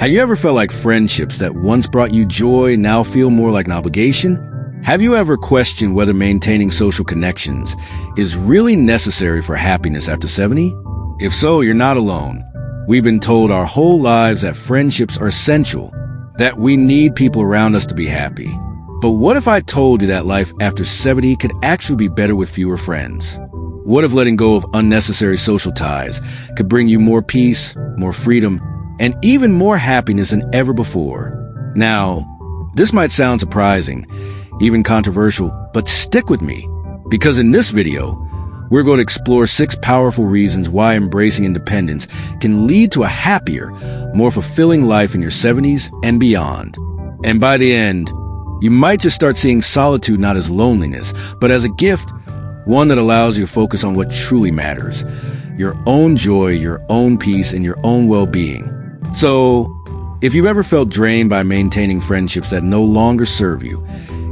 Have you ever felt like friendships that once brought you joy now feel more like an obligation? Have you ever questioned whether maintaining social connections is really necessary for happiness after 70? If so, you're not alone. We've been told our whole lives that friendships are essential, that we need people around us to be happy. But what if I told you that life after 70 could actually be better with fewer friends? What if letting go of unnecessary social ties could bring you more peace, more freedom, and even more happiness than ever before? Now, this might sound surprising, even controversial, but stick with me, because in this video, we're going to explore 6 powerful reasons why embracing independence can lead to a happier, more fulfilling life in your 70s and beyond. And by the end, you might just start seeing solitude not as loneliness, but as a gift, one that allows you to focus on what truly matters, your own joy, your own peace, and your own well-being. So, if you've ever felt drained by maintaining friendships that no longer serve you,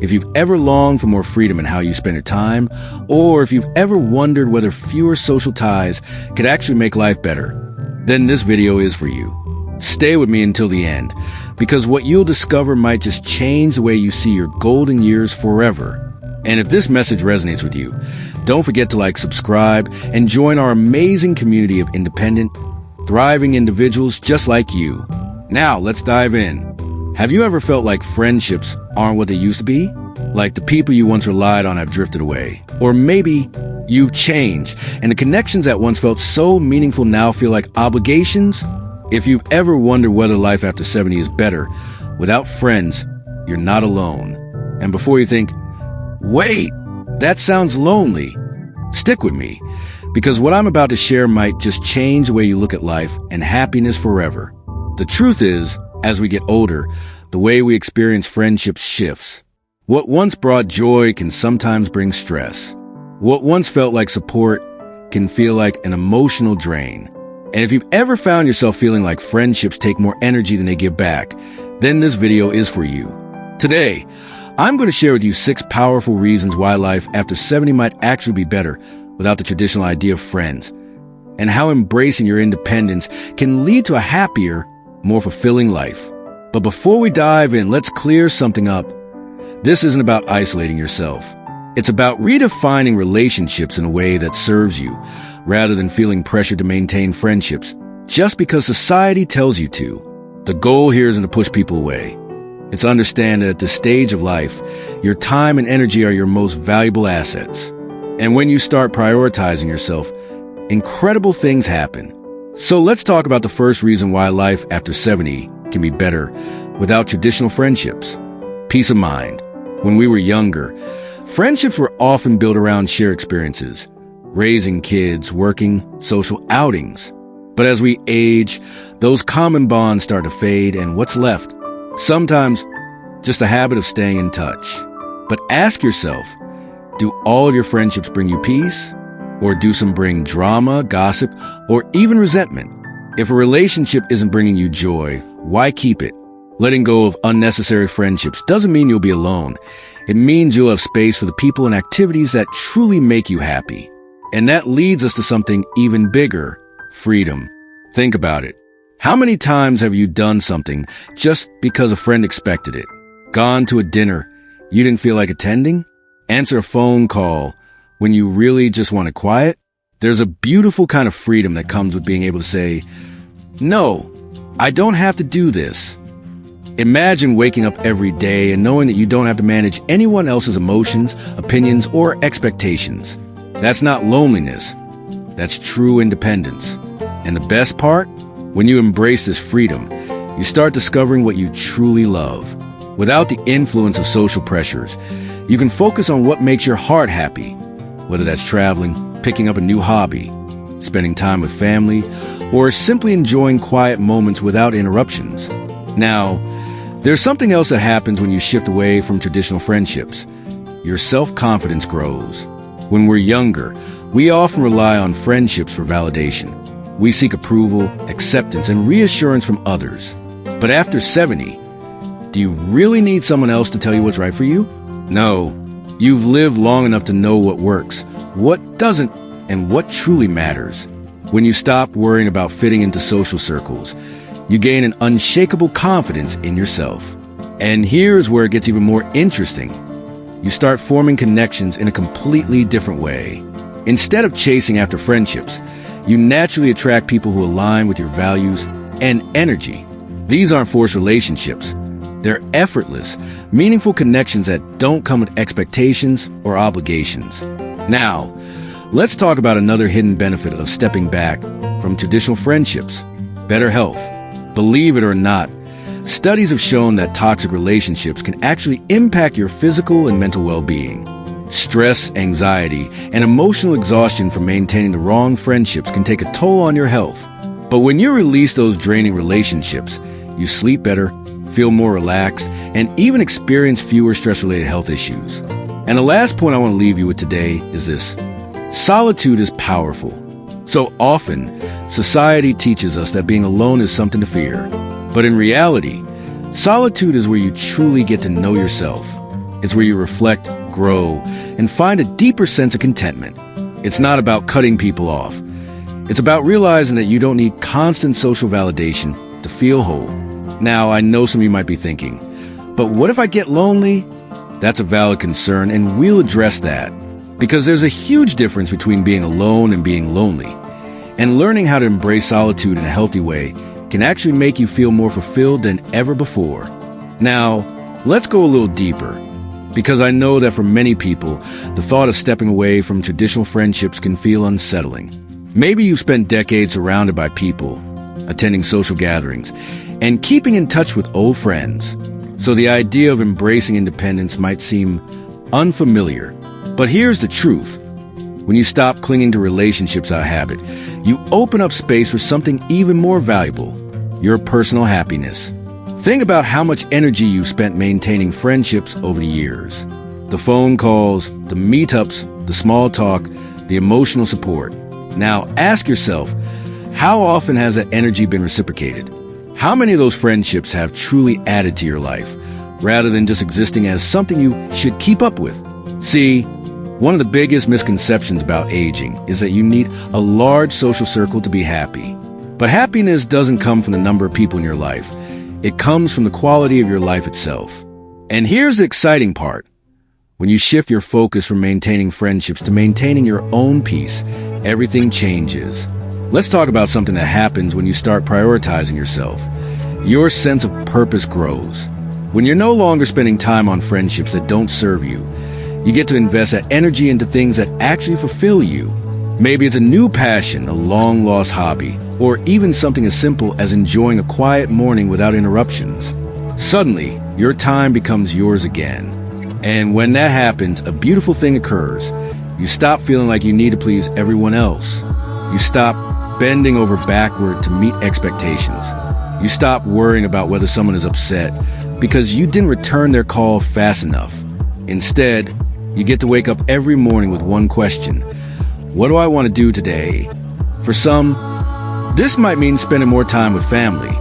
if you've ever longed for more freedom in how you spend your time, or if you've ever wondered whether fewer social ties could actually make life better, then this video is for you. Stay with me until the end, because what you'll discover might just change the way you see your golden years forever. And if this message resonates with you, don't forget to like, subscribe, and join our amazing community of independent, thriving individuals just like you. Now, let's dive in. Have you ever felt like friendships aren't what they used to be? Like the people you once relied on have drifted away? Or maybe you've changed, and the connections that once felt so meaningful now feel like obligations? If you've ever wondered whether life after 70 is better, without friends, you're not alone. And before you think, wait, that sounds lonely, stick with me, because what I'm about to share might just change the way you look at life and happiness forever. The truth is, as we get older, the way we experience friendships shifts. What once brought joy can sometimes bring stress. What once felt like support can feel like an emotional drain. And if you've ever found yourself feeling like friendships take more energy than they give back, then this video is for you. Today, I'm going to share with you 6 powerful reasons why life after 70 might actually be better without the traditional idea of friends, and how embracing your independence can lead to a happier, more fulfilling life. But before we dive in, let's clear something up. This isn't about isolating yourself. It's about redefining relationships in a way that serves you, rather than feeling pressure to maintain friendships just because society tells you to. The goal here isn't to push people away. It's to understand that at this stage of life, your time and energy are your most valuable assets. And when you start prioritizing yourself, incredible things happen. So let's talk about the first reason why life after 70 can be better without traditional friendships. Peace of mind. When we were younger, friendships were often built around shared experiences, raising kids, working, social outings. But as we age, those common bonds start to fade, and what's left? Sometimes just a habit of staying in touch. But ask yourself, do all of your friendships bring you peace? Or do some bring drama, gossip, or even resentment? If a relationship isn't bringing you joy, why keep it? Letting go of unnecessary friendships doesn't mean you'll be alone. It means you'll have space for the people and activities that truly make you happy. And that leads us to something even bigger: freedom. Think about it. How many times have you done something just because a friend expected it? Gone to a dinner you didn't feel like attending? Answer a phone call when you really just wanted quiet? There's a beautiful kind of freedom that comes with being able to say, no, I don't have to do this. Imagine waking up every day and knowing that you don't have to manage anyone else's emotions, opinions, or expectations. That's not loneliness. That's true independence. And the best part? When you embrace this freedom, you start discovering what you truly love. Without the influence of social pressures, you can focus on what makes your heart happy, whether that's traveling, picking up a new hobby, spending time with family, or simply enjoying quiet moments without interruptions. Now, there's something else that happens when you shift away from traditional friendships. Your self-confidence grows. When we're younger, we often rely on friendships for validation. We seek approval, acceptance, and reassurance from others. But after 70, do you really need someone else to tell you what's right for you? No. You've lived long enough to know what works, what doesn't, and what truly matters. When you stop worrying about fitting into social circles, You gain an unshakable confidence in yourself. And here's where it gets even more interesting. You start forming connections in a completely different way. Instead of chasing after friendships, you naturally attract people who align with your values and energy. These aren't forced relationships. They're effortless, meaningful connections that don't come with expectations or obligations. Now, let's talk about another hidden benefit of stepping back from traditional friendships: better health. Believe it or not, studies have shown that toxic relationships can actually impact your physical and mental well-being. Stress, anxiety, and emotional exhaustion from maintaining the wrong friendships can take a toll on your health. But when you release those draining relationships, you sleep better, feel more relaxed, and even experience fewer stress-related health issues. And the last point I want to leave you with today is this: solitude is powerful. So often, society teaches us that being alone is something to fear. But in reality, solitude is where you truly get to know yourself. It's where you reflect, grow, and find a deeper sense of contentment. It's not about cutting people off. It's about realizing that you don't need constant social validation to feel whole. Now, I know some of you might be thinking, but what if I get lonely? That's a valid concern, and we'll address that. Because there's a huge difference between being alone and being lonely. And learning how to embrace solitude in a healthy way can actually make you feel more fulfilled than ever before. Now, let's go a little deeper. Because I know that for many people, the thought of stepping away from traditional friendships can feel unsettling. Maybe you've spent decades surrounded by people, attending social gatherings, and keeping in touch with old friends. So the idea of embracing independence might seem unfamiliar. But here's the truth. When you stop clinging to relationships out of habit, you open up space for something even more valuable: your personal happiness. Think about how much energy you've spent maintaining friendships over the years. The phone calls, the meetups, the small talk, the emotional support. Now ask yourself, how often has that energy been reciprocated? How many of those friendships have truly added to your life, rather than just existing as something you should keep up with? See, one of the biggest misconceptions about aging is that you need a large social circle to be happy. But happiness doesn't come from the number of people in your life. It comes from the quality of your life itself. And here's the exciting part. When you shift your focus from maintaining friendships to maintaining your own peace, everything changes. Let's talk about something that happens when you start prioritizing yourself. Your sense of purpose grows. When you're no longer spending time on friendships that don't serve you, you get to invest that energy into things that actually fulfill you. Maybe it's a new passion, a long-lost hobby, or even something as simple as enjoying a quiet morning without interruptions. Suddenly, your time becomes yours again. And when that happens, a beautiful thing occurs. You stop feeling like you need to please everyone else. You stop bending over backward to meet expectations. You stop worrying about whether someone is upset because you didn't return their call fast enough. Instead, you get to wake up every morning with one question: what do I want to do today? For some, this might mean spending more time with family,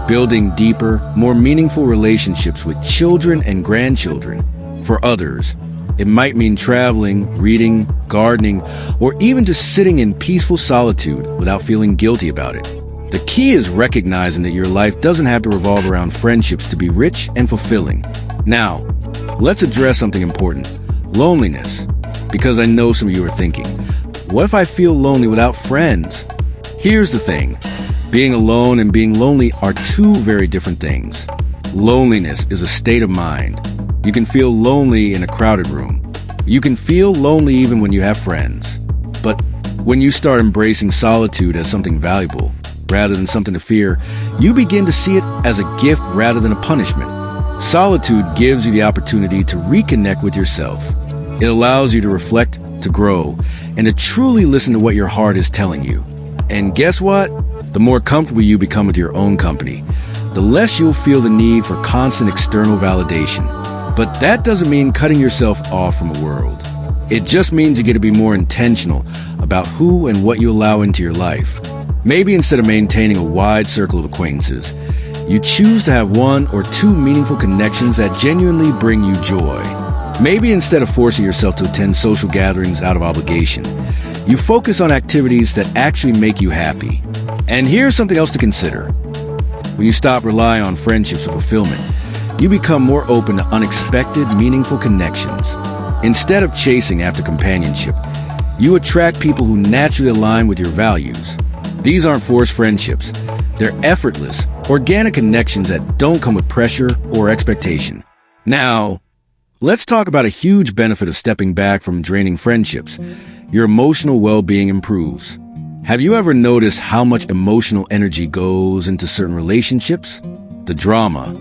building deeper, more meaningful relationships with children and grandchildren. For others, it might mean traveling, reading, gardening, or even just sitting in peaceful solitude without feeling guilty about it. The key is recognizing that your life doesn't have to revolve around friendships to be rich and fulfilling. Now, let's address something important: loneliness. Because I know some of you are thinking, what if I feel lonely without friends? Here's the thing. Being alone and being lonely are two very different things. Loneliness is a state of mind. You can feel lonely in a crowded room. You can feel lonely even when you have friends. But when you start embracing solitude as something valuable, rather than something to fear, you begin to see it as a gift rather than a punishment. Solitude gives you the opportunity to reconnect with yourself. It allows you to reflect, to grow, and to truly listen to what your heart is telling you. And guess what? The more comfortable you become with your own company, the less you'll feel the need for constant external validation. But that doesn't mean cutting yourself off from the world. It just means you get to be more intentional about who and what you allow into your life. Maybe instead of maintaining a wide circle of acquaintances, you choose to have one or two meaningful connections that genuinely bring you joy. Maybe instead of forcing yourself to attend social gatherings out of obligation, you focus on activities that actually make you happy. And here's something else to consider. When you stop relying on friendships for fulfillment, you become more open to unexpected, meaningful connections. Instead of chasing after companionship, you attract people who naturally align with your values. These aren't forced friendships. They're effortless, organic connections that don't come with pressure or expectation. Now, let's talk about a huge benefit of stepping back from draining friendships. Your emotional well-being improves. Have you ever noticed how much emotional energy goes into certain relationships? The drama,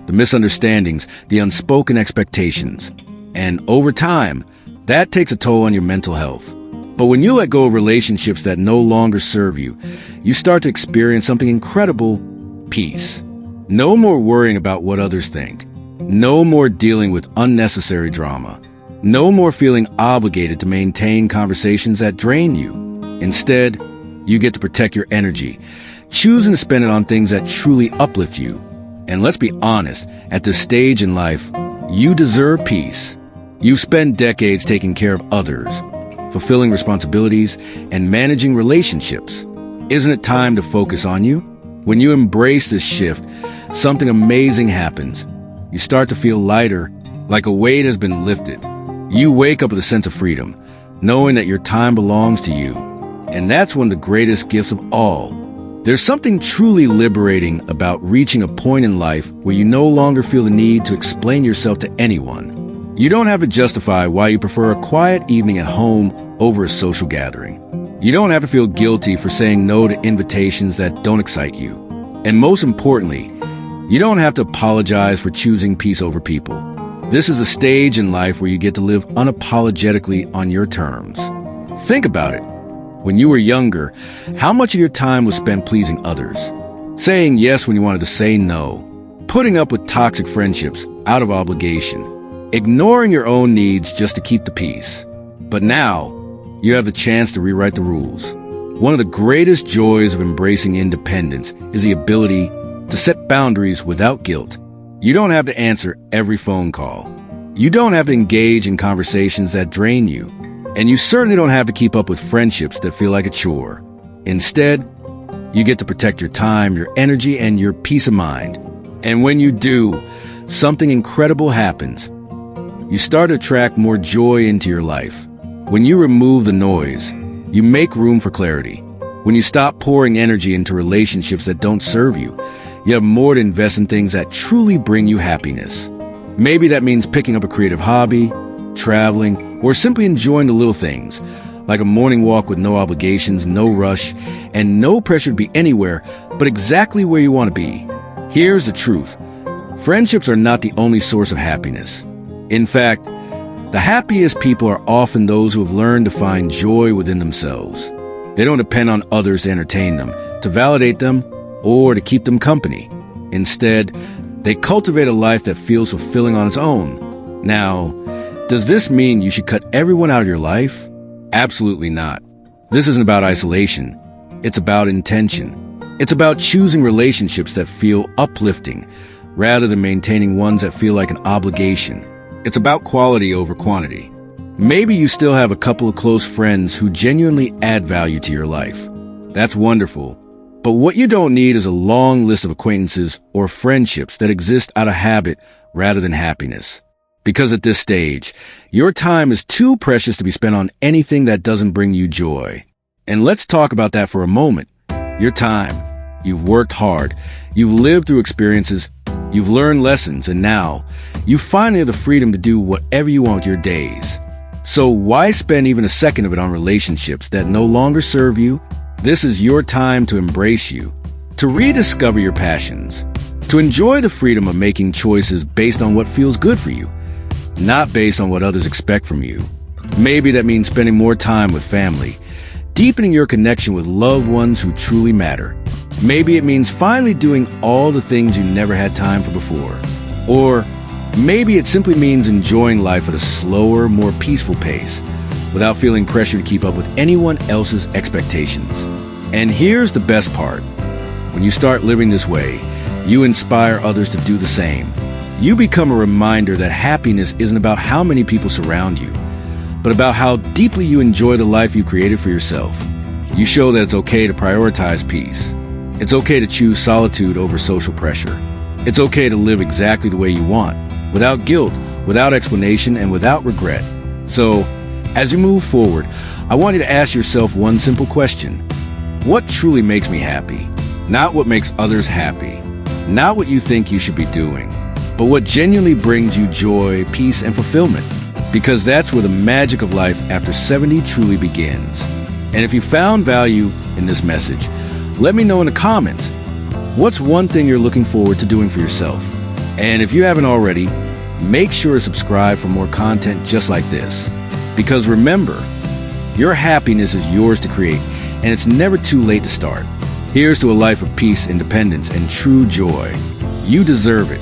the misunderstandings, the unspoken expectations. And over time, that takes a toll on your mental health. But when you let go of relationships that no longer serve you, you start to experience something incredible: peace. No more worrying about what others think. No more dealing with unnecessary drama. No more feeling obligated to maintain conversations that drain you. Instead, you get to protect your energy, choosing to spend it on things that truly uplift you. And let's be honest, at this stage in life, you deserve peace. You've spent decades taking care of others, fulfilling responsibilities, and managing relationships. Isn't it time to focus on you? When you embrace this shift, something amazing happens. You start to feel lighter, like a weight has been lifted. You wake up with a sense of freedom, knowing that your time belongs to you. And that's one of the greatest gifts of all. There's something truly liberating about reaching a point in life where you no longer feel the need to explain yourself to anyone. You don't have to justify why you prefer a quiet evening at home over a social gathering. You don't have to feel guilty for saying no to invitations that don't excite you. And most importantly, you don't have to apologize for choosing peace over people. This is a stage in life where you get to live unapologetically on your terms. Think about it. When you were younger, how much of your time was spent pleasing others? Saying yes when you wanted to say no. Putting up with toxic friendships out of obligation. Ignoring your own needs just to keep the peace. But now, you have the chance to rewrite the rules. One of the greatest joys of embracing independence is the ability to set boundaries without guilt. You don't have to answer every phone call. You don't have to engage in conversations that drain you. And you certainly don't have to keep up with friendships that feel like a chore. Instead, you get to protect your time, your energy, and your peace of mind. And when you do, something incredible happens. You start to attract more joy into your life. When you remove the noise, you make room for clarity. When you stop pouring energy into relationships that don't serve you, you have more to invest in things that truly bring you happiness. Maybe that means picking up a creative hobby, traveling, or simply enjoying the little things, like a morning walk with no obligations, no rush, and no pressure to be anywhere but exactly where you want to be. Here's the truth. Friendships are not the only source of happiness. In fact, the happiest people are often those who have learned to find joy within themselves. They don't depend on others to entertain them, to validate them, or to keep them company. Instead, they cultivate a life that feels fulfilling on its own. Now, does this mean you should cut everyone out of your life? Absolutely not. This isn't about isolation. It's about intention. It's about choosing relationships that feel uplifting, rather than maintaining ones that feel like an obligation. It's about quality over quantity. Maybe you still have a couple of close friends who genuinely add value to your life. That's wonderful. But what you don't need is a long list of acquaintances or friendships that exist out of habit rather than happiness. Because at this stage, your time is too precious to be spent on anything that doesn't bring you joy. And let's talk about that for a moment. Your time. You've worked hard. You've lived through experiences. You've learned lessons. And now, you finally have the freedom to do whatever you want with your days. So why spend even a second of it on relationships that no longer serve you? This is your time to embrace you, to rediscover your passions, to enjoy the freedom of making choices based on what feels good for you, not based on what others expect from you. Maybe that means spending more time with family, deepening your connection with loved ones who truly matter. Maybe it means finally doing all the things you never had time for before. Or maybe it simply means enjoying life at a slower, more peaceful pace, without feeling pressure to keep up with anyone else's expectations. And here's the best part. When you start living this way, you inspire others to do the same. You become a reminder that happiness isn't about how many people surround you, but about how deeply you enjoy the life you created for yourself. You show that it's okay to prioritize peace. It's okay to choose solitude over social pressure. It's okay to live exactly the way you want, without guilt, without explanation, and without regret. So, as you move forward, I want you to ask yourself one simple question. What truly makes me happy? Not what makes others happy. Not what you think you should be doing, but what genuinely brings you joy, peace, and fulfillment. Because that's where the magic of life after 70 truly begins. And if you found value in this message, let me know in the comments. What's one thing you're looking forward to doing for yourself? And if you haven't already, make sure to subscribe for more content just like this. Because remember, your happiness is yours to create, and it's never too late to start. Here's to a life of peace, independence, and true joy. You deserve it.